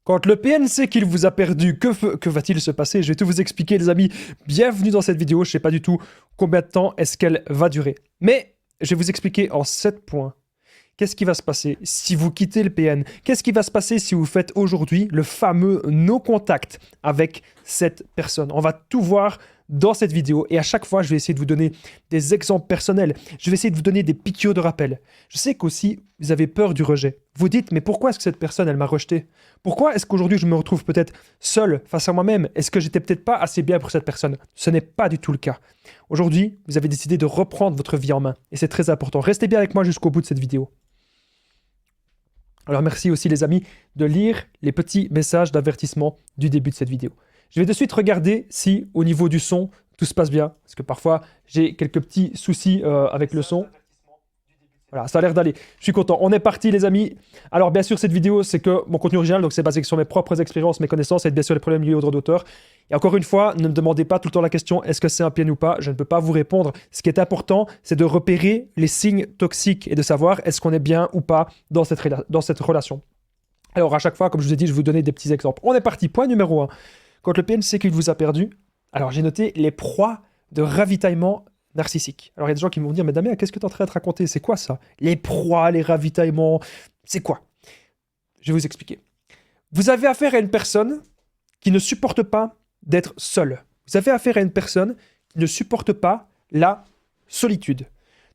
Quand le PN sait qu'il vous a perdu, que va-t-il se passer? Je vais tout vous expliquer, les amis. Bienvenue dans cette vidéo. Je ne sais pas du tout combien de temps est-ce qu'elle va durer. Mais je vais vous expliquer en 7 points. Qu'est-ce qui va se passer si vous quittez le PN? Qu'est-ce qui va se passer si vous faites aujourd'hui le fameux no contact avec cette personne? On va tout voir dans cette vidéo et à chaque fois, je vais essayer de vous donner des exemples personnels. Je vais essayer de vous donner des piqûres de rappel. Je sais qu'aussi, vous avez peur du rejet. Vous dites, mais pourquoi est-ce que cette personne, elle m'a rejeté? Pourquoi est-ce qu'aujourd'hui, je me retrouve peut-être seul face à moi-même? Est-ce que j'étais peut-être pas assez bien pour cette personne? Ce n'est pas du tout le cas. Aujourd'hui, vous avez décidé de reprendre votre vie en main et c'est très important. Restez bien avec moi jusqu'au bout de cette vidéo. Alors merci aussi les amis de lire les petits messages d'avertissement du début de cette vidéo. Je vais de suite regarder si au niveau du son, tout se passe bien. Parce que parfois, j'ai quelques petits soucis avec le son. Voilà, ça a l'air d'aller. Je suis content. On est parti les amis. Alors bien sûr, cette vidéo, c'est que mon contenu original, donc c'est basé sur mes propres expériences, mes connaissances et bien sûr les problèmes liés aux droits d'auteur. Et encore une fois, ne me demandez pas tout le temps la question, est-ce que c'est un PN ou pas? Je ne peux pas vous répondre. Ce qui est important, c'est de repérer les signes toxiques et de savoir est-ce qu'on est bien ou pas dans cette relation. Alors à chaque fois, comme je vous ai dit, je vais vous donner des petits exemples. On est parti. Point numéro 1. Quand le PN sait qu'il vous a perdu, alors j'ai noté les proies de ravitaillement narcissique. Alors il y a des gens qui vont me dire, mais Damien, qu'est-ce que tu es en train de te raconter? C'est quoi ça? Les proies, les ravitaillements, c'est quoi? Je vais vous expliquer. Vous avez affaire à une personne qui ne supporte pas d'être seule. Vous avez affaire à une personne qui ne supporte pas la solitude.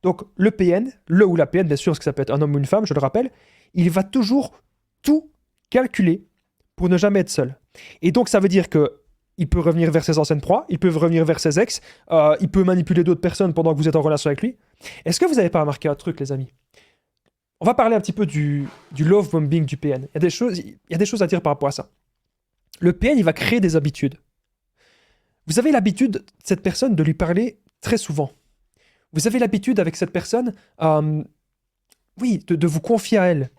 Donc le PN, le ou la PN, bien sûr, parce que ça peut être un homme ou une femme, je le rappelle, il va toujours tout calculer pour ne jamais être seul. Et donc ça veut dire que il peut revenir vers ses anciennes proies, il peut revenir vers ses ex, il peut manipuler d'autres personnes pendant que vous êtes en relation avec lui. Est-ce que vous n'avez pas remarqué un truc, les amis? On va parler un petit peu du love bombing du PN. Il y a des choses à dire par rapport à ça. Le PN, il va créer des habitudes. Vous avez l'habitude, cette personne, de lui parler très souvent. Vous avez l'habitude avec cette personne, de vous confier à elle.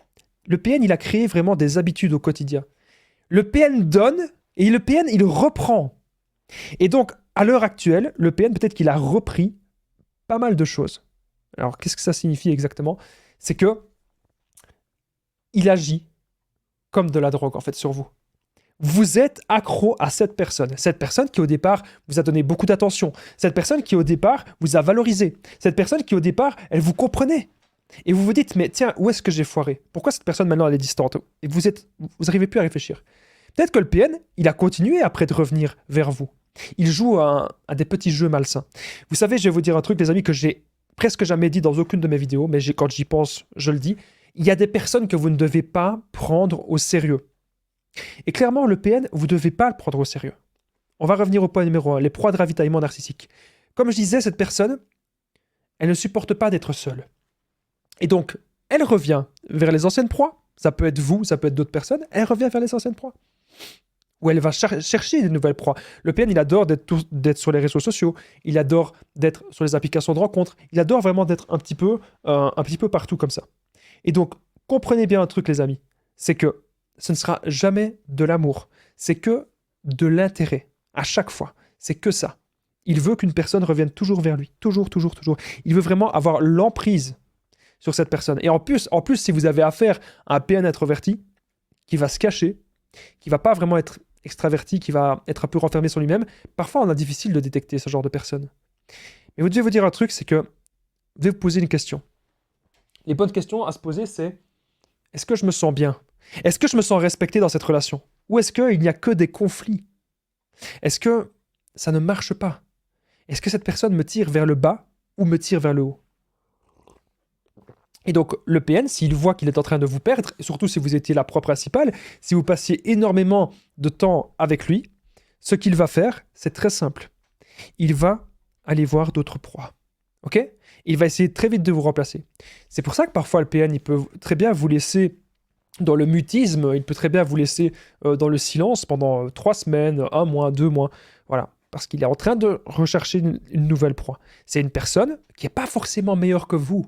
Le PN, il a créé vraiment des habitudes au quotidien. Le PN donne, et le PN, il reprend. Et donc, à l'heure actuelle, le PN, peut-être qu'il a repris pas mal de choses. Alors, qu'est-ce que ça signifie exactement? C'est que il agit comme de la drogue, en fait, sur vous. Vous êtes accro à cette personne qui, au départ, vous a donné beaucoup d'attention. Cette personne qui, au départ, vous a valorisé. Cette personne qui, au départ, elle vous comprenait. Et vous vous dites, mais tiens, où est-ce que j'ai foiré? Pourquoi cette personne, maintenant, elle est distante? Et vous n'arrivez plus à réfléchir. Peut-être que le PN, il a continué après de revenir vers vous. Il joue à des petits jeux malsains. Vous savez, je vais vous dire un truc, les amis, que j'ai presque jamais dit dans aucune de mes vidéos, mais quand j'y pense, je le dis. Il y a des personnes que vous ne devez pas prendre au sérieux. Et clairement, le PN, vous ne devez pas le prendre au sérieux. On va revenir au point numéro 1, les proies de ravitaillement narcissique. Comme je disais, cette personne, elle ne supporte pas d'être seule. Et donc, elle revient vers les anciennes proies. Ça peut être vous, ça peut être d'autres personnes. Elle revient vers les anciennes proies. Où elle va chercher de nouvelles proies. Le PN, il adore d'être sur les réseaux sociaux, il adore d'être sur les applications de rencontres, il adore vraiment d'être un petit peu partout comme ça. Et donc, comprenez bien un truc, les amis, c'est que ce ne sera jamais de l'amour, c'est que de l'intérêt, à chaque fois. C'est que ça. Il veut qu'une personne revienne toujours vers lui, toujours. Il veut vraiment avoir l'emprise sur cette personne. Et en plus, si vous avez affaire à un PN introverti, qui va se cacher, qui va pas vraiment être extraverti, qui va être un peu renfermé sur lui-même, parfois on a difficile de détecter ce genre de personne. Mais vous devez vous dire un truc, c'est que vous devez vous poser une question. Les bonnes questions à se poser, c'est est-ce que je me sens bien? Est-ce que je me sens respecté dans cette relation? Ou est-ce qu'il n'y a que des conflits? Est-ce que ça ne marche pas? Est-ce que cette personne me tire vers le bas ou me tire vers le haut? Et donc, le PN, s'il voit qu'il est en train de vous perdre, et surtout si vous étiez la proie principale, si vous passiez énormément de temps avec lui, ce qu'il va faire, c'est très simple. Il va aller voir d'autres proies. Ok? Il va essayer très vite de vous remplacer. C'est pour ça que parfois le PN, il peut très bien vous laisser dans le mutisme, il peut très bien vous laisser dans le silence pendant 3 semaines, 1 mois, 2 mois. Voilà. Parce qu'il est en train de rechercher une nouvelle proie. C'est une personne qui n'est pas forcément meilleure que vous.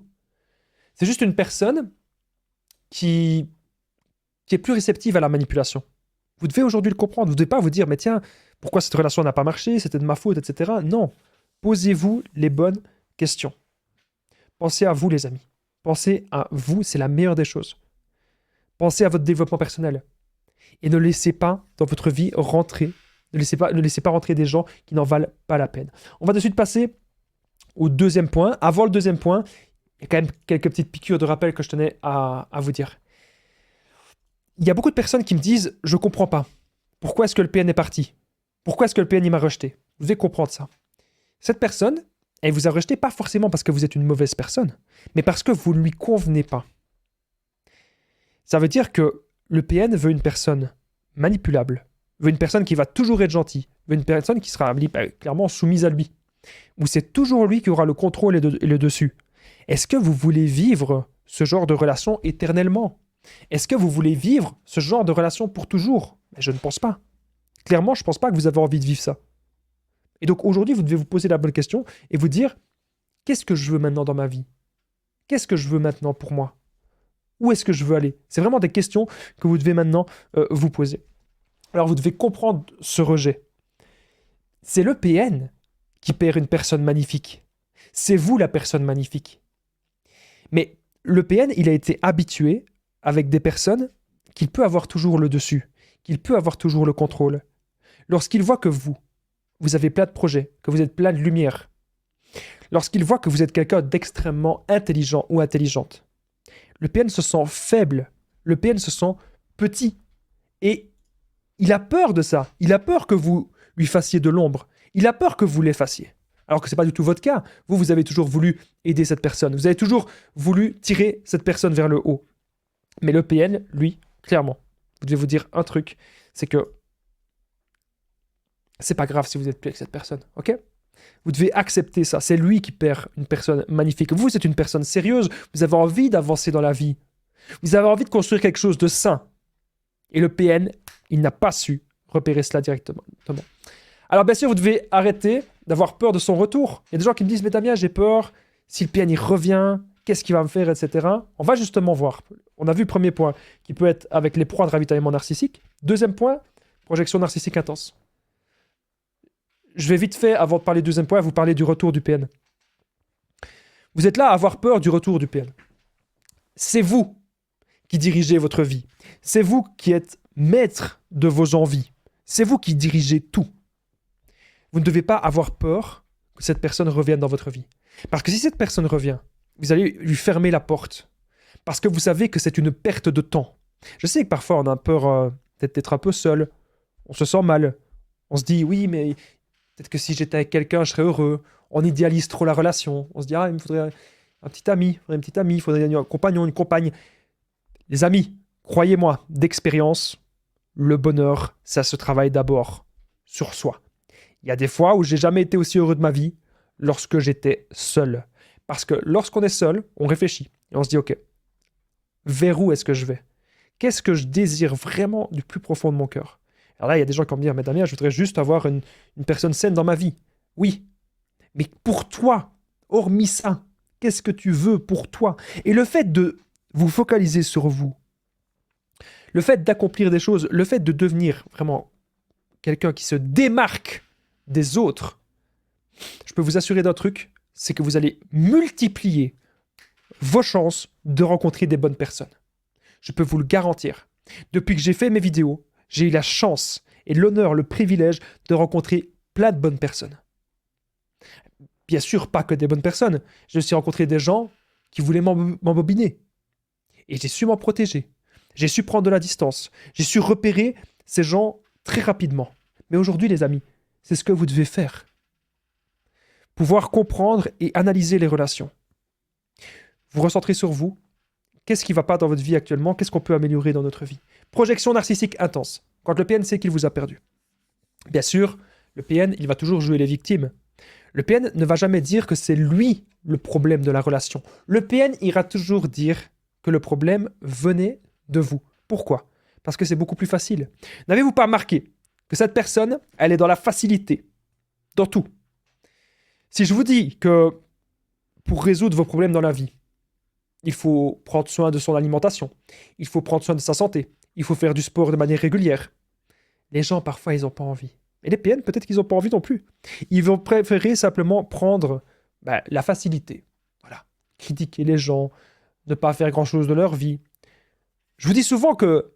C'est juste une personne qui est plus réceptive à la manipulation. Vous devez aujourd'hui le comprendre. Vous ne devez pas vous dire, mais tiens, pourquoi cette relation n'a pas marché? C'était de ma faute, etc. Non. Posez-vous les bonnes questions. Pensez à vous, les amis. Pensez à vous, c'est la meilleure des choses. Pensez à votre développement personnel. Et ne laissez pas dans votre vie rentrer, ne laissez pas rentrer des gens qui n'en valent pas la peine. On va de suite passer au deuxième point. Avant le deuxième point, il y a quand même quelques petites piqûres de rappel que je tenais à vous dire. Il y a beaucoup de personnes qui me disent « Je comprends pas. Pourquoi est-ce que le PN est parti? Pourquoi est-ce que le PN il m'a rejeté ?» Vous devez comprendre ça. Cette personne, elle vous a rejeté pas forcément parce que vous êtes une mauvaise personne, mais parce que vous ne lui convenez pas. Ça veut dire que le PN veut une personne manipulable, veut une personne qui va toujours être gentille, veut une personne qui sera clairement soumise à lui, où c'est toujours lui qui aura le contrôle et le dessus. Est-ce que vous voulez vivre ce genre de relation éternellement? Est-ce que vous voulez vivre ce genre de relation pour toujours? Je ne pense pas. Clairement, je ne pense pas que vous avez envie de vivre ça. Et donc aujourd'hui, vous devez vous poser la bonne question et vous dire, qu'est-ce que je veux maintenant dans ma vie? Qu'est-ce que je veux maintenant pour moi? Où est-ce que je veux aller? C'est vraiment des questions que vous devez maintenant vous poser. Alors vous devez comprendre ce rejet. C'est le PN qui perd une personne magnifique. C'est vous la personne magnifique. Mais le PN, il a été habitué avec des personnes qu'il peut avoir toujours le dessus, qu'il peut avoir toujours le contrôle. Lorsqu'il voit que vous avez plein de projets, que vous êtes plein de lumière, lorsqu'il voit que vous êtes quelqu'un d'extrêmement intelligent ou intelligente, le PN se sent faible, le PN se sent petit. Et il a peur de ça. Il a peur que vous lui fassiez de l'ombre. Il a peur que vous l'effaciez. Alors que ce n'est pas du tout votre cas. Vous avez toujours voulu aider cette personne. Vous avez toujours voulu tirer cette personne vers le haut. Mais le PN, lui, clairement, vous devez vous dire un truc, c'est que c'est pas grave si vous êtes plus avec cette personne, ok? Vous devez accepter ça. C'est lui qui perd une personne magnifique. Vous êtes une personne sérieuse. Vous avez envie d'avancer dans la vie. Vous avez envie de construire quelque chose de sain. Et le PN, il n'a pas su repérer cela directement. Alors bien sûr, vous devez arrêter d'avoir peur de son retour. Il y a des gens qui me disent « Mais Damien, j'ai peur. Si le PN il revient, qu'est-ce qu'il va me faire, etc. » On va justement voir. On a vu le premier point qui peut être avec les proies de ravitaillement narcissique. Deuxième point, projection narcissique intense. Je vais vite fait, avant de parler du deuxième point, vous parler du retour du PN. Vous êtes là à avoir peur du retour du PN. C'est vous qui dirigez votre vie. C'est vous qui êtes maître de vos envies. C'est vous qui dirigez tout. Vous ne devez pas avoir peur que cette personne revienne dans votre vie. Parce que si cette personne revient, vous allez lui fermer la porte. Parce que vous savez que c'est une perte de temps. Je sais que parfois on a peur d'être un peu seul. On se sent mal. On se dit, oui, mais peut-être que si j'étais avec quelqu'un, je serais heureux. On idéalise trop la relation. On se dit, il me faudrait un petit ami, il faudrait un compagnon, une compagne. Les amis, croyez-moi, d'expérience, le bonheur, ça se travaille d'abord sur soi. Il y a des fois où j'ai jamais été aussi heureux de ma vie lorsque j'étais seul. Parce que lorsqu'on est seul, on réfléchit et on se dit, ok, vers où est-ce que je vais? Qu'est-ce que je désire vraiment du plus profond de mon cœur? Alors là, il y a des gens qui vont me dire, mais Damien, je voudrais juste avoir une personne saine dans ma vie. Oui, mais pour toi, hormis ça, qu'est-ce que tu veux pour toi? Et le fait de vous focaliser sur vous, le fait d'accomplir des choses, le fait de devenir vraiment quelqu'un qui se démarque des autres, je peux vous assurer d'un truc, c'est que vous allez multiplier vos chances de rencontrer des bonnes personnes. Je peux vous le garantir. Depuis que j'ai fait mes vidéos, j'ai eu la chance et l'honneur, le privilège de rencontrer plein de bonnes personnes. Bien sûr, pas que des bonnes personnes. J'ai aussi rencontré des gens qui voulaient m'embobiner. Et j'ai su m'en protéger. J'ai su prendre de la distance. J'ai su repérer ces gens très rapidement. Mais aujourd'hui, les amis, c'est ce que vous devez faire. Pouvoir comprendre et analyser les relations. Vous recentrez sur vous. Qu'est-ce qui ne va pas dans votre vie actuellement? Qu'est-ce qu'on peut améliorer dans notre vie? Projection narcissique intense. Quand le PN sait qu'il vous a perdu. Bien sûr, le PN, il va toujours jouer les victimes. Le PN ne va jamais dire que c'est lui le problème de la relation. Le PN ira toujours dire que le problème venait de vous. Pourquoi? Parce que c'est beaucoup plus facile. N'avez-vous pas remarqué que cette personne, elle est dans la facilité, dans tout? Si je vous dis que pour résoudre vos problèmes dans la vie, il faut prendre soin de son alimentation, il faut prendre soin de sa santé, il faut faire du sport de manière régulière. Les gens, parfois, ils n'ont pas envie. Et les PN, peut-être qu'ils n'ont pas envie non plus. Ils vont préférer simplement prendre la facilité. Voilà. Critiquer les gens, ne pas faire grand-chose de leur vie. Je vous dis souvent que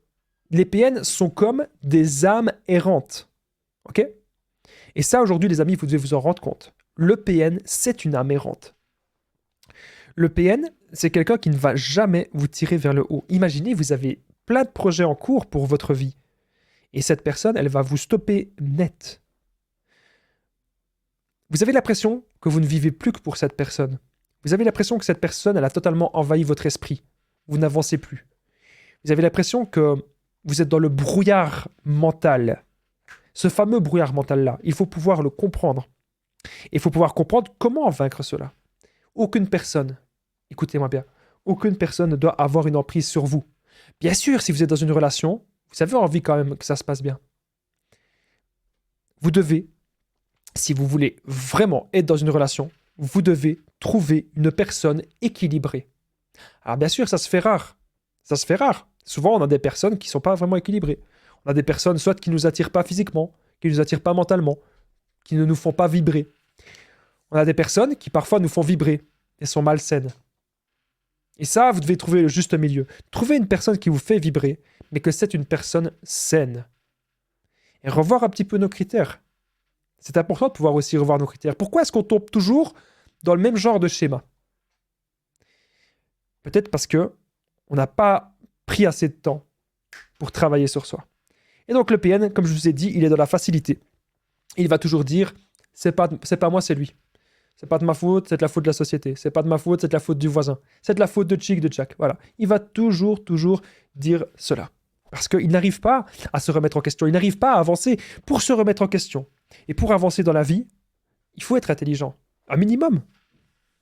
Les PN sont comme des âmes errantes. Ok? Et ça, aujourd'hui, les amis, vous devez vous en rendre compte. Le PN, c'est une âme errante. Le PN, c'est quelqu'un qui ne va jamais vous tirer vers le haut. Imaginez, vous avez plein de projets en cours pour votre vie. Et cette personne, elle va vous stopper net. Vous avez l'impression que vous ne vivez plus que pour cette personne. Vous avez l'impression que cette personne, elle a totalement envahi votre esprit. Vous n'avancez plus. Vous avez l'impression que vous êtes dans le brouillard mental. Ce fameux brouillard mental-là, il faut pouvoir le comprendre. Il faut pouvoir comprendre comment vaincre cela. Aucune personne, écoutez-moi bien, aucune personne ne doit avoir une emprise sur vous. Bien sûr, si vous êtes dans une relation, vous avez envie quand même que ça se passe bien. Vous devez, si vous voulez vraiment être dans une relation, vous devez trouver une personne équilibrée. Alors bien sûr, ça se fait rare. Ça se fait rare. Souvent, on a des personnes qui ne sont pas vraiment équilibrées. On a des personnes soit qui ne nous attirent pas physiquement, qui ne nous attirent pas mentalement, qui ne nous font pas vibrer. On a des personnes qui parfois nous font vibrer et sont malsaines. Et ça, vous devez trouver le juste milieu. Trouvez une personne qui vous fait vibrer, mais que c'est une personne saine. Et revoir un petit peu nos critères. C'est important de pouvoir aussi revoir nos critères. Pourquoi est-ce qu'on tombe toujours dans le même genre de schéma? Peut-être parce que on n'a pas pris assez de temps pour travailler sur soi. Et donc le PN, comme je vous ai dit, il est dans la facilité. Il va toujours dire, c'est pas moi, c'est lui. C'est pas de ma faute, c'est de la faute de la société. C'est pas de ma faute, c'est de la faute du voisin. C'est de la faute de Chick, de Jack. Voilà. Il va toujours dire cela. Parce qu'il n'arrive pas à se remettre en question. Il n'arrive pas à avancer. Pour se remettre en question et pour avancer dans la vie, il faut être intelligent. Un minimum.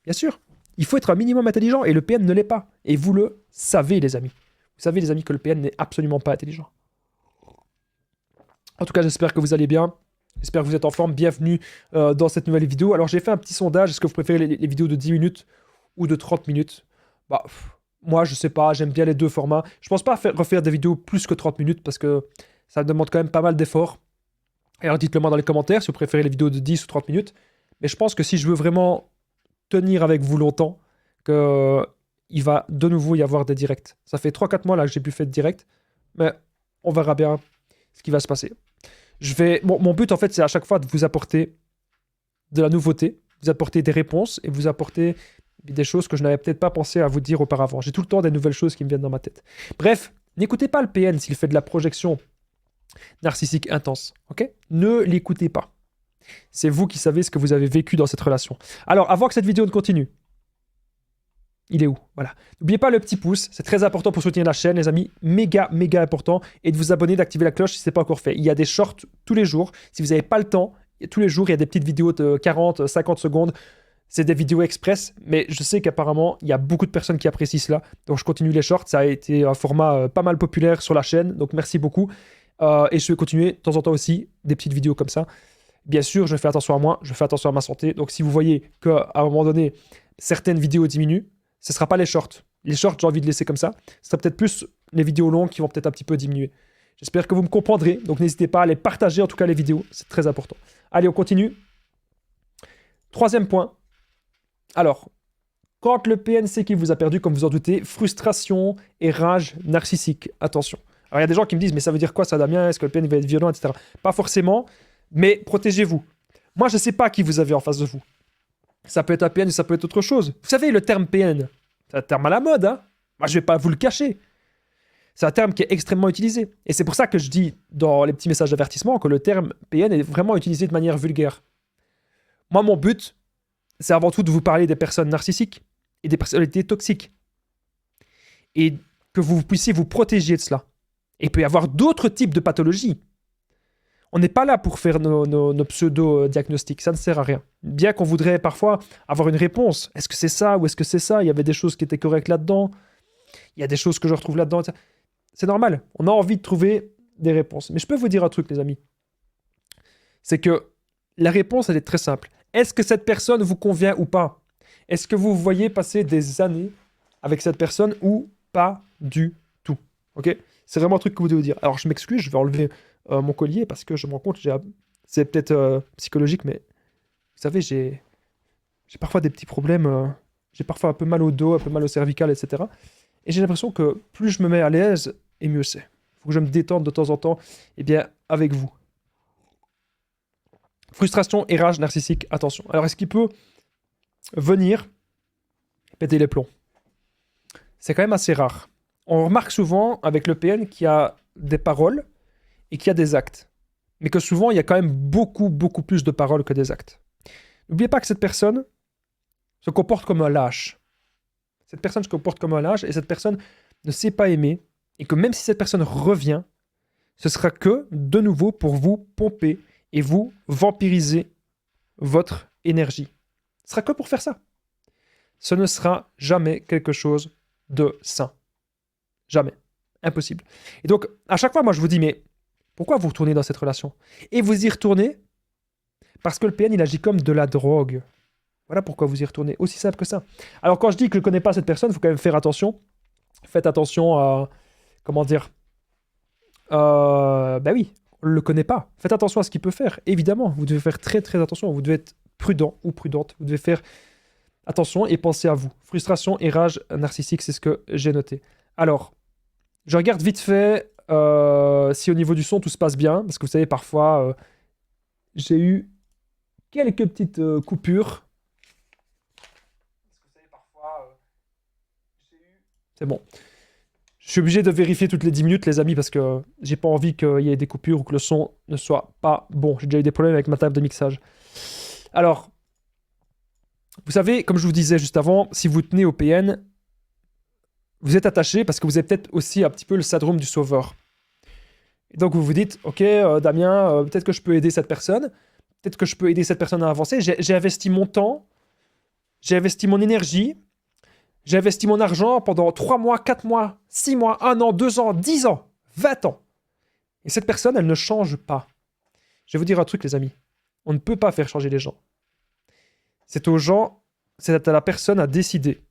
Bien sûr. Il faut être un minimum intelligent et le PN ne l'est pas. Et vous le savez, les amis. Vous savez, les amis, que le PN n'est absolument pas intelligent. En tout cas, j'espère que vous allez bien. J'espère que vous êtes en forme. Bienvenue dans cette nouvelle vidéo. Alors, j'ai fait un petit sondage. Est-ce que vous préférez les vidéos de 10 minutes ou de 30 minutes? Moi, je sais pas. J'aime bien les deux formats. Je pense pas refaire des vidéos plus que 30 minutes parce que ça demande quand même pas mal d'efforts. Alors, dites-le moi dans les commentaires si vous préférez les vidéos de 10 ou 30 minutes. Mais je pense que si je veux vraiment tenir avec vous longtemps, il va de nouveau y avoir des directs. Ça fait 3-4 mois là que j'ai pu faire de direct. Mais on verra bien ce qui va se passer. Mon but, en fait, c'est à chaque fois de vous apporter de la nouveauté, vous apporter des réponses et vous apporter des choses que je n'avais peut-être pas pensé à vous dire auparavant. J'ai tout le temps des nouvelles choses qui me viennent dans ma tête. Bref, n'écoutez pas le PN s'il fait de la projection narcissique intense. Ok? Ne l'écoutez pas. C'est vous qui savez ce que vous avez vécu dans cette relation. Alors, avant que cette vidéo ne continue, il est où? Voilà. N'oubliez pas le petit pouce, c'est très important pour soutenir la chaîne, les amis. Méga important. Et de vous abonner, d'activer la cloche si ce n'est pas encore fait. Il y a des shorts tous les jours. Si vous n'avez pas le temps, tous les jours, il y a des petites vidéos de 40, 50 secondes. C'est des vidéos express, mais je sais qu'apparemment, il y a beaucoup de personnes qui apprécient cela. Donc, je continue les shorts. Ça a été un format pas mal populaire sur la chaîne. Donc, merci beaucoup. Et je vais continuer de temps en temps aussi des petites vidéos comme ça. Bien sûr, je fais attention à moi, je fais attention à ma santé. Donc, si vous voyez qu'à un moment donné, certaines vidéos diminuent, ce ne sera pas les shorts. Les shorts, j'ai envie de laisser comme ça. Ce sera peut-être plus les vidéos longues qui vont peut-être un petit peu diminuer. J'espère que vous me comprendrez. Donc, n'hésitez pas à les partager, en tout cas, les vidéos. C'est très important. Allez, on continue. Troisième point. Alors, quand le PN sait qu'il vous a perdu, comme vous en doutez, frustration et rage narcissique. Attention. Alors, il y a des gens qui me disent, mais ça veut dire quoi ça, Damien? Est-ce que le PN va être violent, etc. Pas forcément, mais protégez-vous. Moi, je ne sais pas qui vous avez en face de vous. Ça peut être un PN ou ça peut être autre chose. Vous savez, le terme PN, c'est un terme à la mode, hein. Moi, je ne vais pas vous le cacher. C'est un terme qui est extrêmement utilisé. Et c'est pour ça que je dis dans les petits messages d'avertissement que le terme PN est vraiment utilisé de manière vulgaire. Moi, mon but, c'est avant tout de vous parler des personnes narcissiques et des personnalités toxiques. Et que vous puissiez vous protéger de cela. Et il peut y avoir d'autres types de pathologies. On n'est pas là pour faire nos pseudo-diagnostics, ça ne sert à rien. Bien qu'on voudrait parfois avoir une réponse. Est-ce que c'est ça ou est-ce que c'est ça? Il y avait des choses qui étaient correctes là-dedans. Il y a des choses que je retrouve là-dedans. C'est normal, on a envie de trouver des réponses. Mais je peux vous dire un truc, les amis. C'est que la réponse, elle est très simple. Est-ce que cette personne vous convient ou pas? Est-ce que vous voyez passer des années avec cette personne ou pas du tout? Ok? C'est vraiment un truc que vous devez dire. Alors, je m'excuse, je vais enlever mon collier parce que je me rends compte, c'est peut-être psychologique, mais vous savez, j'ai parfois des petits problèmes. J'ai parfois un peu mal au dos, un peu mal au cervical, etc. Et j'ai l'impression que plus je me mets à l'aise, et mieux c'est. faut que je me détende de temps en temps, eh bien, avec vous. Frustration et rage narcissique, attention. Alors, est-ce qu'il peut venir péter les plombs? C'est quand même assez rare. On remarque souvent avec le PN qu'il y a des paroles et qu'il y a des actes. Mais que souvent, il y a quand même beaucoup plus de paroles que des actes. N'oubliez pas que cette personne se comporte comme un lâche. Cette personne se comporte comme un lâche et cette personne ne sait pas aimer. Et que même si cette personne revient, ce sera que, de nouveau, pour vous pomper et vous vampiriser votre énergie. Ce sera que pour faire ça. Ce ne sera jamais quelque chose de sain. Jamais. Impossible. Et donc, à chaque fois, moi, je vous dis, mais pourquoi vous retournez dans cette relation? Et vous y retournez parce que le PN, il agit comme de la drogue. Voilà pourquoi vous y retournez. Aussi simple que ça. Alors, quand je dis que je ne connais pas cette personne, il faut quand même faire attention. Faites attention à... Comment dire Ben oui, on ne le connaît pas. Faites attention à ce qu'il peut faire. Évidemment, vous devez faire très attention. Vous devez être prudent ou prudente. Vous devez faire attention et penser à vous. Frustration et rage narcissique, c'est ce que j'ai noté. Alors, je regarde vite fait si au niveau du son tout se passe bien. Parce que vous savez, parfois, j'ai eu quelques petites coupures. Vous savez, parfois, c'est bon. Je suis obligé de vérifier toutes les 10 minutes, les amis, parce que j'ai pas envie qu'il y ait des coupures ou que le son ne soit pas bon. J'ai déjà eu des problèmes avec ma table de mixage. Alors, vous savez, comme je vous disais juste avant, si vous tenez au PN, vous êtes attaché parce que vous avez peut-être aussi un petit peu le syndrome du sauveur. Et donc vous vous dites, ok, Damien, peut-être que je peux aider cette personne, peut-être que je peux aider cette personne à avancer. J'ai investi mon temps, j'ai investi mon énergie, j'ai investi mon argent pendant 3 mois, 4 mois, 6 mois, 1 an, 2 ans, 10 ans, 20 ans. Et cette personne, elle ne change pas. Je vais vous dire un truc, les amis. On ne peut pas faire changer les gens. C'est aux gens, c'est à la personne à décider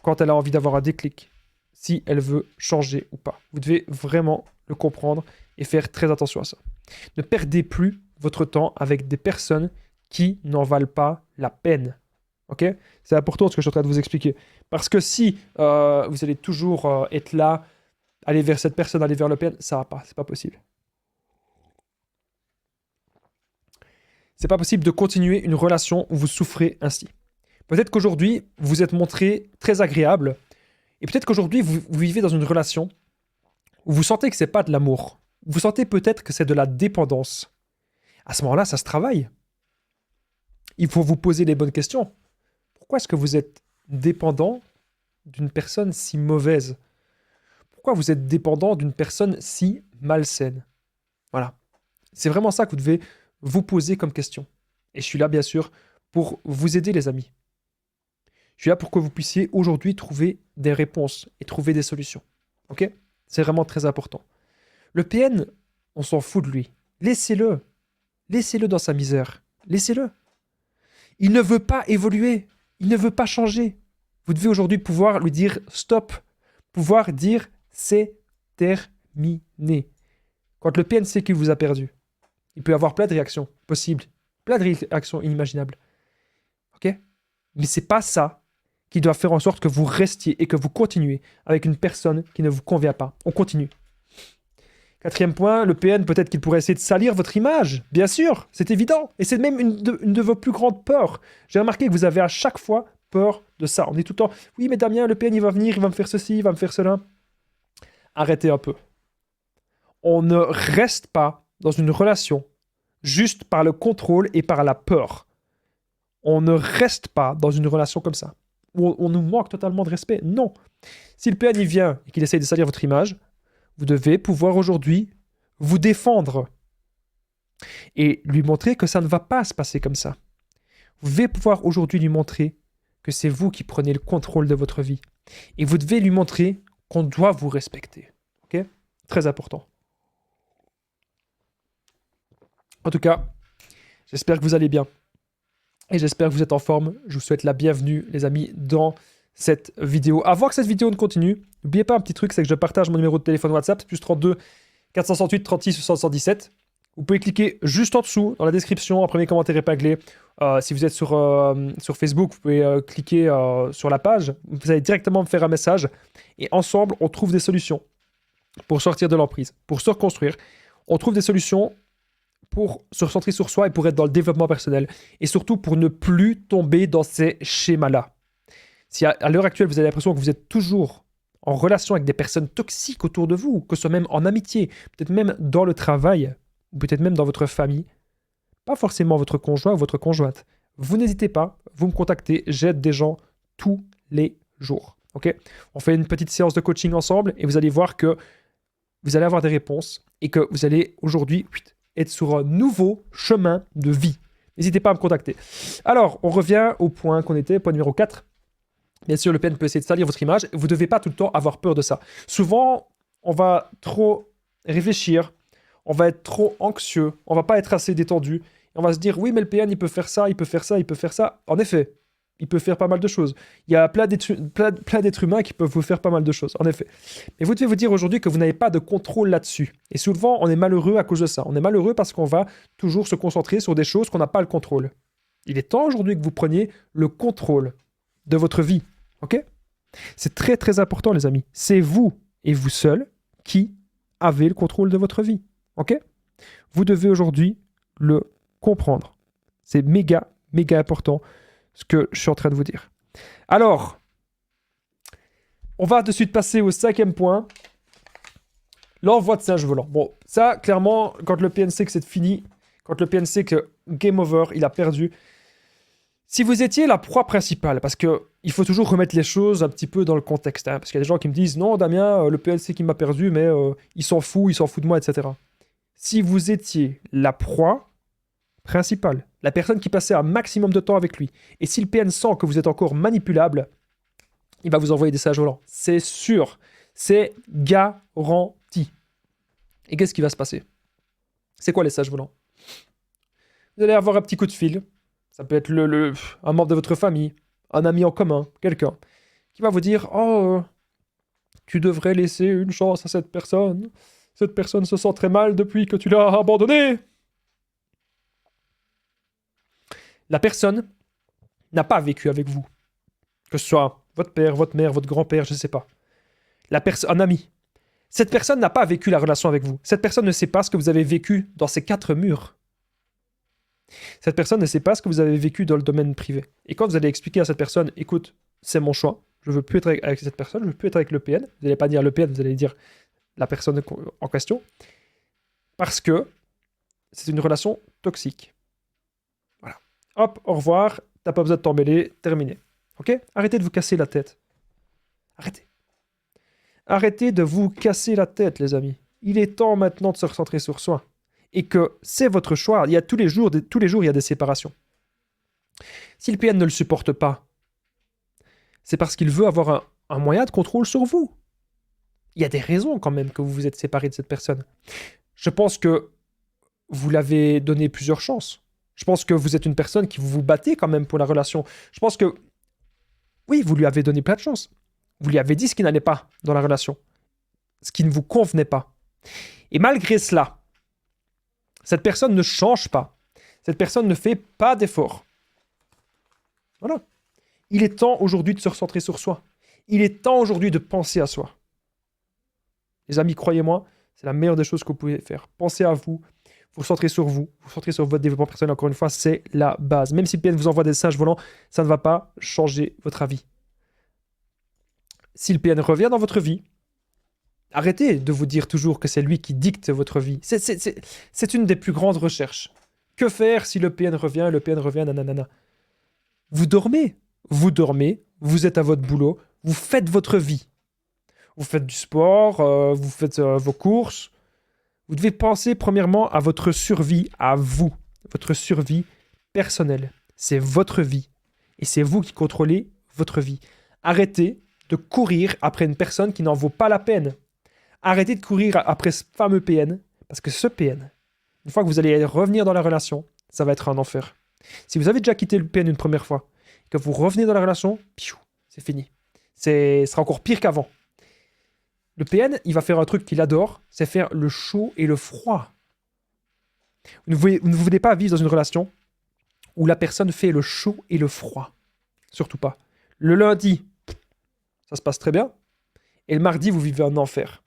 quand elle a envie d'avoir un déclic, si elle veut changer ou pas. Vous devez vraiment le comprendre et faire très attention à ça. Ne perdez plus votre temps avec des personnes qui n'en valent pas la peine. Ok? C'est important ce que je suis en train de vous expliquer. Parce que si vous allez toujours être là, aller vers cette personne, aller vers le PN, ça va pas, c'est pas possible. C'est pas possible de continuer une relation où vous souffrez ainsi. Peut-être qu'aujourd'hui, vous vous êtes montré très agréable, et peut-être qu'aujourd'hui, vous vivez dans une relation où vous sentez que c'est pas de l'amour. Vous sentez peut-être que c'est de la dépendance. À ce moment-là, ça se travaille. Il faut vous poser les bonnes questions. Pourquoi est-ce que vous êtes dépendant d'une personne si mauvaise? Pourquoi vous êtes dépendant d'une personne si malsaine? Voilà. C'est vraiment ça que vous devez vous poser comme question. Et je suis là, bien sûr, pour vous aider, les amis. Je suis là pour que vous puissiez aujourd'hui trouver des réponses et trouver des solutions. Ok? C'est vraiment très important. Le PN, on s'en fout de lui. Laissez-le. Laissez-le dans sa misère. Laissez-le. Il ne veut pas évoluer. Il ne veut pas changer. Vous devez aujourd'hui pouvoir lui dire stop. Pouvoir dire c'est terminé. Quand le PN sait qu'il vous a perdu, il peut y avoir plein de réactions possibles. Plein de réactions inimaginables. Ok? Mais c'est pas ça qui doit faire en sorte que vous restiez et que vous continuez avec une personne qui ne vous convient pas. On continue. 4e point, le PN, peut-être qu'il pourrait essayer de salir votre image. Bien sûr, c'est évident. Et c'est même une de vos plus grandes peurs. J'ai remarqué que vous avez à chaque fois peur de ça. On dit tout le temps, oui, mais Damien, le PN, il va venir, il va me faire ceci, il va me faire cela. Arrêtez un peu. On ne reste pas dans une relation juste par le contrôle et par la peur. On ne reste pas dans une relation comme ça, où on nous manque totalement de respect. Non. Si le PN y vient et qu'il essaye de salir votre image, vous devez pouvoir aujourd'hui vous défendre et lui montrer que ça ne va pas se passer comme ça. Vous devez pouvoir aujourd'hui lui montrer que c'est vous qui prenez le contrôle de votre vie. Et vous devez lui montrer qu'on doit vous respecter. Ok? Très important. En tout cas, j'espère que vous allez bien. Et j'espère que vous êtes en forme. Je vous souhaite la bienvenue, les amis, dans cette vidéo. Avant que cette vidéo ne continue, n'oubliez pas un petit truc, c'est que je partage mon numéro de téléphone WhatsApp, c'est plus 32 468 36 717. Vous pouvez cliquer juste en dessous, dans la description, un premier commentaire épinglé. Si vous êtes sur Facebook, vous pouvez cliquer sur la page. Vous allez directement me faire un message. Et ensemble, on trouve des solutions. pour sortir de l'emprise, pour se reconstruire. On trouve des solutions pour se recentrer sur soi et pour être dans le développement personnel. Et surtout pour ne plus tomber dans ces schémas-là. Si à l'heure actuelle, vous avez l'impression que vous êtes toujours en relation avec des personnes toxiques autour de vous, que ce soit même en amitié, peut-être même dans le travail, ou peut-être même dans votre famille, pas forcément votre conjoint ou votre conjointe, vous n'hésitez pas, vous me contactez, j'aide des gens tous les jours. Ok ? On fait une petite séance de coaching ensemble et vous allez voir que vous allez avoir des réponses et que vous allez aujourd'hui être sur un nouveau chemin de vie. N'hésitez pas à me contacter. Alors, on revient au point qu'on était, point numéro 4. Bien sûr, le PN peut essayer de salir votre image. Vous ne devez pas tout le temps avoir peur de ça. Souvent, on va trop réfléchir, on va être trop anxieux, on va pas être assez détendu. Et on va se dire, oui, mais le PN, il peut faire ça, il peut faire ça, il peut faire ça. En effet, il peut faire pas mal de choses. Il y a plein d'êtres humains qui peuvent vous faire pas mal de choses, en effet. Mais vous devez vous dire aujourd'hui que vous n'avez pas de contrôle là-dessus. Et souvent, on est malheureux à cause de ça. On est malheureux parce qu'on va toujours se concentrer sur des choses qu'on n'a pas le contrôle. Il est temps aujourd'hui que vous preniez le contrôle de votre vie. Ok ? C'est très très important, les amis. C'est vous et vous seul qui avez le contrôle de votre vie. Ok ? Vous devez aujourd'hui le comprendre. C'est méga, méga important ce que je suis en train de vous dire. Alors, on va de suite passer au 5e point. L'envoi de singe volant. Bon, ça, clairement, quand le PN sait que c'est fini, quand le PN sait que game over, il a perdu. Si vous étiez la proie principale, parce qu'il faut toujours remettre les choses un petit peu dans le contexte, parce qu'il y a des gens qui me disent « Non, Damien, le PN sait qu'il m'a perdu, mais il s'en fout de moi, etc. » Si vous étiez la proie principale, la personne qui passait un maximum de temps avec lui, et si le PN sent que vous êtes encore manipulable, il va vous envoyer des singes volants. C'est sûr. C'est garanti. Et qu'est-ce qui va se passer ? C'est quoi les singes volants ? Vous allez avoir un petit coup de fil. Ça peut être un membre de votre famille, un ami en commun, quelqu'un, qui va vous dire « Oh, tu devrais laisser une chance à cette personne. Cette personne se sent très mal depuis que tu l'as abandonnée. » La personne n'a pas vécu avec vous. Que ce soit votre père, votre mère, votre grand-père, je ne sais pas. Un ami. Cette personne n'a pas vécu la relation avec vous. Cette personne ne sait pas ce que vous avez vécu dans ces 4 murs. Cette personne ne sait pas ce que vous avez vécu dans le domaine privé. Et quand vous allez expliquer à cette personne, écoute, c'est mon choix, je ne veux plus être avec cette personne, je ne veux plus être avec le PN, vous n'allez pas dire le PN, vous allez dire la personne en question, parce que c'est une relation toxique. Voilà. Hop, au revoir, t'as pas besoin de t'emmêler, terminé. Ok ? Arrêtez de vous casser la tête. Arrêtez. Arrêtez de vous casser la tête, les amis. Il est temps maintenant de se recentrer sur soi. Et que c'est votre choix. Il y a tous les jours, il y a des séparations. Si le PN ne le supporte pas, c'est parce qu'il veut avoir un moyen de contrôle sur vous. Il y a des raisons quand même que vous vous êtes séparé de cette personne. Je pense que vous l'avez donné plusieurs chances. Je pense que vous êtes une personne qui vous battez quand même pour la relation. Je pense que, oui, vous lui avez donné plein de chances. Vous lui avez dit ce qui n'allait pas dans la relation. Ce qui ne vous convenait pas. Et malgré cela, cette personne ne change pas. Cette personne ne fait pas d'efforts. Voilà. Il est temps aujourd'hui de se recentrer sur soi. Il est temps aujourd'hui de penser à soi. Les amis, croyez-moi, c'est la meilleure des choses que vous pouvez faire. Pensez à vous, vous centrez sur vous, vous centrez sur votre développement personnel. Encore une fois, c'est la base. Même si le PN vous envoie des singes volants, ça ne va pas changer votre avis. Si le PN revient dans votre vie, arrêtez de vous dire toujours que c'est lui qui dicte votre vie. C'est une des plus grandes recherches. Que faire si le PN revient, nanana. Vous dormez, vous êtes à votre boulot, vous faites votre vie. Vous faites du sport, vous faites vos courses. Vous devez penser premièrement à votre survie, à vous, votre survie personnelle. C'est votre vie. Et c'est vous qui contrôlez votre vie. Arrêtez de courir après une personne qui n'en vaut pas la peine. Arrêtez de courir après ce fameux PN, parce que ce PN, une fois que vous allez revenir dans la relation, ça va être un enfer. Si vous avez déjà quitté le PN une première fois, et que vous revenez dans la relation, c'est fini. Ce sera encore pire qu'avant. Le PN, il va faire un truc qu'il adore, c'est faire le chaud et le froid. Vous ne voulez pas vivre dans une relation où la personne fait le chaud et le froid. Surtout pas. Le lundi, ça se passe très bien. Et le mardi, vous vivez un enfer.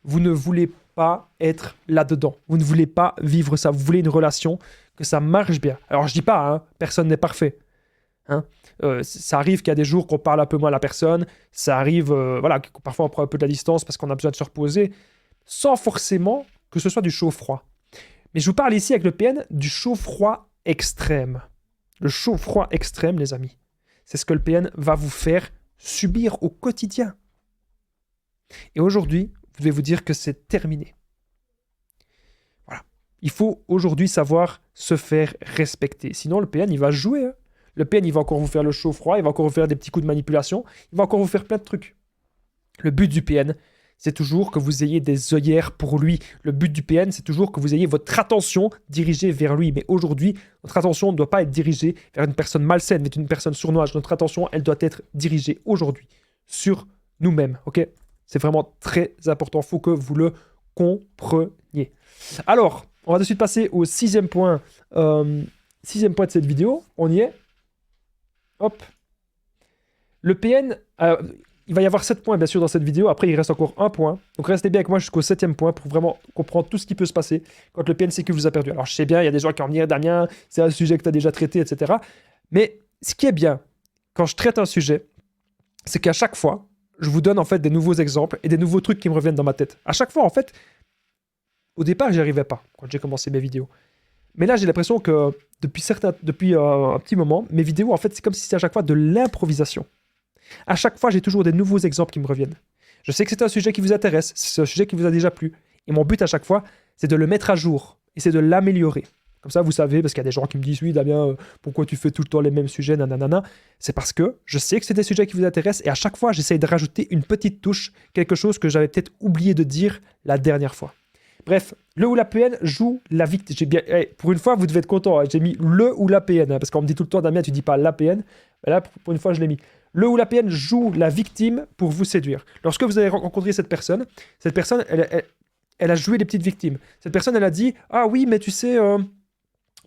vous ne voulez pas être là-dedans. Vous ne voulez pas vivre ça. Vous voulez une relation, que ça marche bien. Alors, je dis pas, hein, personne n'est parfait. Hein. Ça arrive qu'il y a des jours qu'on parle un peu moins à la personne. Ça arrive, voilà, que parfois on prend un peu de la distance parce qu'on a besoin de se reposer, sans forcément que ce soit du chaud-froid. Mais je vous parle ici avec le PN du chaud-froid extrême. Le chaud-froid extrême, les amis. C'est ce que le PN va vous faire subir au quotidien. Et aujourd'hui, vous devez vous dire que c'est terminé. Voilà. Il faut aujourd'hui savoir se faire respecter. Sinon, le PN, il va jouer. Hein. Le PN, il va encore vous faire le chaud-froid, il va encore vous faire des petits coups de manipulation, il va encore vous faire plein de trucs. Le but du PN, c'est toujours que vous ayez des œillères pour lui. Le but du PN, c'est toujours que vous ayez votre attention dirigée vers lui. Mais aujourd'hui, notre attention ne doit pas être dirigée vers une personne malsaine, vers une personne sournoise. Notre attention, elle doit être dirigée aujourd'hui sur nous-mêmes. Ok ? C'est vraiment très important. Il faut que vous le compreniez. Alors, on va de suite passer au sixième point. Sixième point de cette vidéo. On y est. Hop. Le PN... il va y avoir 7 points, bien sûr, dans cette vidéo. Après, il reste encore un point. Donc, restez bien avec moi jusqu'au 7e point pour vraiment comprendre tout ce qui peut se passer quand le PNCQ vous a perdu. Alors, je sais bien, il y a des gens qui vont me dire, Damien, c'est un sujet que tu as déjà traité, etc. Mais ce qui est bien, quand je traite un sujet, c'est qu'à chaque fois, je vous donne en fait des nouveaux exemples et des nouveaux trucs qui me reviennent dans ma tête. À chaque fois, en fait, au départ, j'y arrivais pas quand j'ai commencé mes vidéos. Mais là, j'ai l'impression que depuis un petit moment, mes vidéos, en fait, c'est comme si c'était à chaque fois de l'improvisation. À chaque fois, j'ai toujours des nouveaux exemples qui me reviennent. Je sais que c'est un sujet qui vous intéresse, c'est un sujet qui vous a déjà plu. Et mon but à chaque fois, c'est de le mettre à jour et c'est de l'améliorer. Comme ça, vous savez, parce qu'il y a des gens qui me disent « Oui, Damien, pourquoi tu fais tout le temps les mêmes sujets, nanana ?» C'est parce que je sais que c'est des sujets qui vous intéressent et à chaque fois, j'essaye de rajouter une petite touche, quelque chose que j'avais peut-être oublié de dire la dernière fois. Bref, le ou la PN joue la victime. Pour une fois, vous devez être content. Hein. J'ai mis le ou la PN, hein, parce qu'on me dit tout le temps, Damien, tu dis pas la PN. Mais là, pour une fois, je l'ai mis. Le ou la PN joue la victime pour vous séduire. Lorsque vous avez rencontré cette personne, elle a joué les petites victimes. Cette personne, elle a dit « Ah oui, mais tu sais,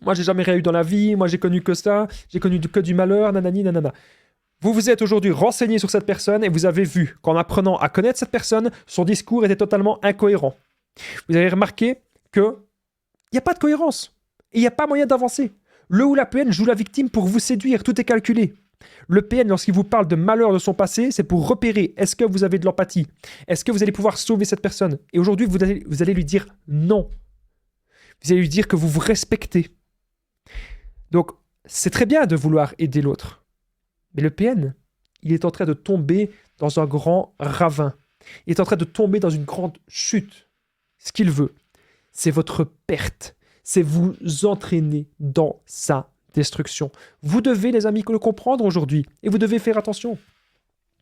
moi, j'ai jamais rien eu dans la vie. Moi, j'ai connu que ça. J'ai connu que du malheur, nanani, nanana. » Vous vous êtes aujourd'hui renseigné sur cette personne et vous avez vu qu'en apprenant à connaître cette personne, son discours était totalement incohérent. Vous avez remarqué qu'il n'y a pas de cohérence et il n'y a pas moyen d'avancer. Le ou la PN joue la victime pour vous séduire, tout est calculé. Le PN, lorsqu'il vous parle de malheur de son passé, c'est pour repérer, est-ce que vous avez de l'empathie? Est-ce que vous allez pouvoir sauver cette personne? Et aujourd'hui, vous allez lui dire non. Vous allez lui dire que vous vous respectez. Donc, c'est très bien de vouloir aider l'autre. Mais le PN, il est en train de tomber dans un grand ravin. Il est en train de tomber dans une grande chute. Ce qu'il veut, c'est votre perte. C'est vous entraîner dans sa destruction. Vous devez, les amis, le comprendre aujourd'hui. Et vous devez faire attention.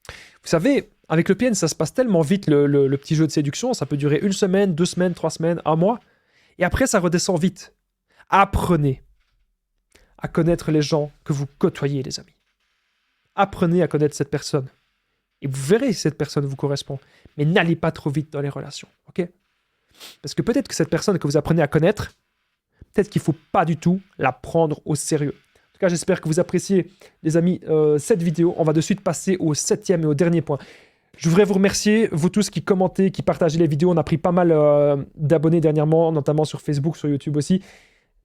Vous savez, avec le PN, ça se passe tellement vite, le petit jeu de séduction. Ça peut durer 1 semaine, 2 semaines, 3 semaines, 1 mois. Et après, ça redescend vite. Apprenez à connaître les gens que vous côtoyez, les amis. Apprenez à connaître cette personne. Et vous verrez si cette personne vous correspond. Mais n'allez pas trop vite dans les relations. Ok ? Parce que peut-être que cette personne que vous apprenez à connaître, peut-être qu'il ne faut pas du tout la prendre au sérieux. En tout cas, j'espère que vous appréciez, les amis, cette vidéo. On va de suite passer au 7e et au dernier point. Je voudrais vous remercier, vous tous qui commentez, qui partagez les vidéos. On a pris pas mal d'abonnés dernièrement, notamment sur Facebook, sur YouTube aussi.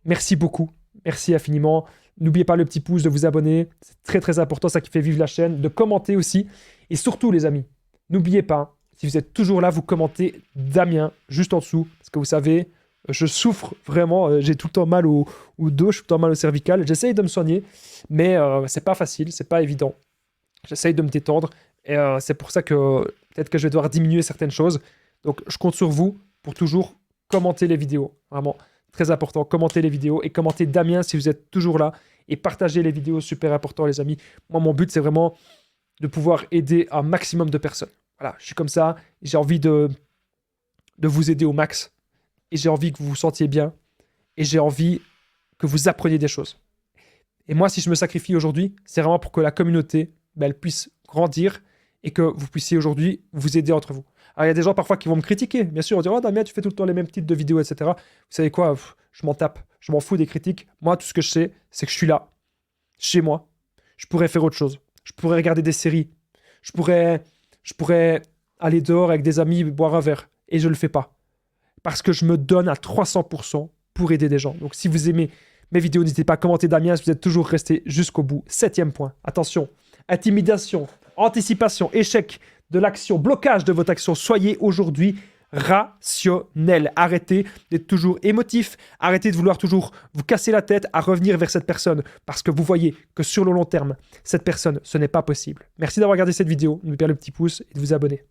Merci beaucoup. Merci infiniment. N'oubliez pas le petit pouce, de vous abonner. C'est très, très important, ça qui fait vivre la chaîne. De commenter aussi. Et surtout, les amis, n'oubliez pas, si vous êtes toujours là, vous commentez Damien juste en dessous. Parce que vous savez, je souffre vraiment. J'ai tout le temps mal au dos, j'ai tout le temps mal au cervical. J'essaye de me soigner, mais c'est pas facile, c'est pas évident. J'essaye de me détendre. Et c'est pour ça que peut-être que je vais devoir diminuer certaines choses. Donc, je compte sur vous pour toujours commenter les vidéos. Vraiment, très important. Commentez les vidéos et commentez Damien si vous êtes toujours là. Et partagez les vidéos, super important, les amis. Moi, mon but, c'est vraiment de pouvoir aider un maximum de personnes. Voilà, je suis comme ça, j'ai envie de vous aider au max, et j'ai envie que vous vous sentiez bien, et j'ai envie que vous appreniez des choses. Et moi, si je me sacrifie aujourd'hui, c'est vraiment pour que la communauté, elle puisse grandir, et que vous puissiez aujourd'hui vous aider entre vous. Alors, il y a des gens parfois qui vont me critiquer, bien sûr, on dire « Oh Damien, tu fais tout le temps les mêmes types de vidéos, etc. » Vous savez quoi, je m'en tape, je m'en fous des critiques. Moi, tout ce que je sais, c'est que je suis là, chez moi. Je pourrais faire autre chose. Je pourrais regarder des séries. Je pourrais aller dehors avec des amis, boire un verre. et je le fais pas. Parce que je me donne à 300% pour aider des gens. Donc si vous aimez mes vidéos, n'hésitez pas à commenter Damien si vous êtes toujours resté jusqu'au bout. 7e point, attention, intimidation, anticipation, échec de l'action, blocage de votre action. Soyez aujourd'hui rationnel. Arrêtez d'être toujours émotif, arrêtez de vouloir toujours vous casser la tête à revenir vers cette personne parce que vous voyez que sur le long terme, cette personne, ce n'est pas possible. Merci d'avoir regardé cette vidéo, n'oubliez pas le petit pouce et de vous abonner.